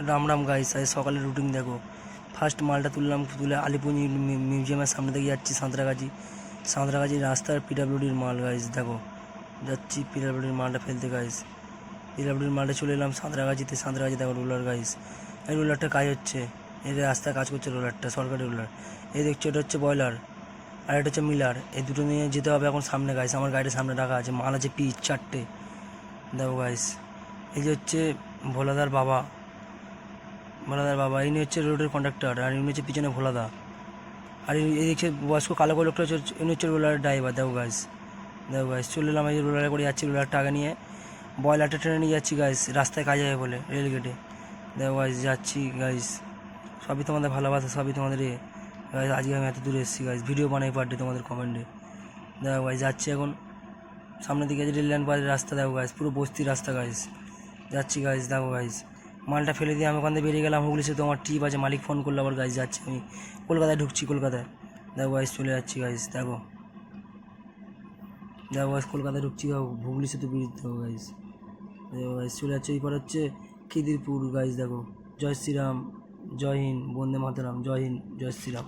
Ram Ram guys, আজ সকালের routine দেখো। ফার্স্ট মালটা তুলে আলিপুর মিউজিয়ামের সামনে থেকে যাচ্ছি সাঁতরাগাছি রাস্তার পিডাব্লিউডির মাল গাইস দেখো। যাচ্ছি পিডাব্লিউডির মালটা ফেলতে গাইস। পিডাব্লিউডির মালটা চলে এলাম সাঁতরাগাছি দেখো রোলার গাইস। এই রোলারটা কাজ হচ্ছে, এই রাস্তায় কাজ করছে রোলারটা, সরকারি রোলার। এই দেখছো এটা হচ্ছে বয়লার, আর এটা হচ্ছে মিলার। এই দুটো নিয়ে যেতে হবে এখন সামনে গাইস। আমার গাড়ির সামনে রাখা আছে, মাল আছে পিচ 4টে দেখো গাইস। এই যে হচ্ছে ভোলাদার বাবা, ইনি হচ্ছে রোডের কন্ডাক্টর, আর ইনি হচ্ছে পিছনে ভোলাদা। আর এই দেখছে বয়স্ক কালো লোকটা হচ্ছে, ইনি হচ্ছে রোলারের ড্রাইভার দেখো গাইস। চলে এলাম, এই রোলারে করে যাচ্ছি, রোলারটা আগে নিয়ে বয়লারটা ট্রেনে নিয়ে যাচ্ছি গাইস, রাস্তায় কাজ হবে বলে রেলগেটে দেখো গাইস। যাচ্ছি গাইস, সবই তোমাদের ভালোবাসা, সবই তোমাদের গাইস। আজকে আমি এত দূরে এসেছি গাইস, ভিডিও বানাই পার ডে তোমাদের কমেন্টে দেখো গাইস। যাচ্ছি এখন সামনের দিকে, রেল লাইন পাশের রাস্তা দেখো গাইস, পুরো বস্তির রাস্তা গাইস। যাচ্ছি গাইস দেখো গাইস। মালটা ফেলে দিয়ে আমি ওখান থেকে বেরিয়ে গেলাম, হুগলি সে তোমার ট্রিপ আছে, মালিক ফোন করলো আবার গাইস। যাচ্ছি আমি কলকাতায়, ঢুকছি কলকাতায় দেখো গাইস, চলে যাচ্ছি গাইস দেখো গাইস, কলকাতায় ঢুকছি হুগলি সেতু ব্রিজ দেখো গাইস। চলে যাচ্ছে। এই পর হচ্ছে খিদিরপুর গাইস দেখো। জয় শ্রীরাম, জয় হিন্দ, বন্দে মাতরম, জয় হিন্দ, জয় শ্রীরাম।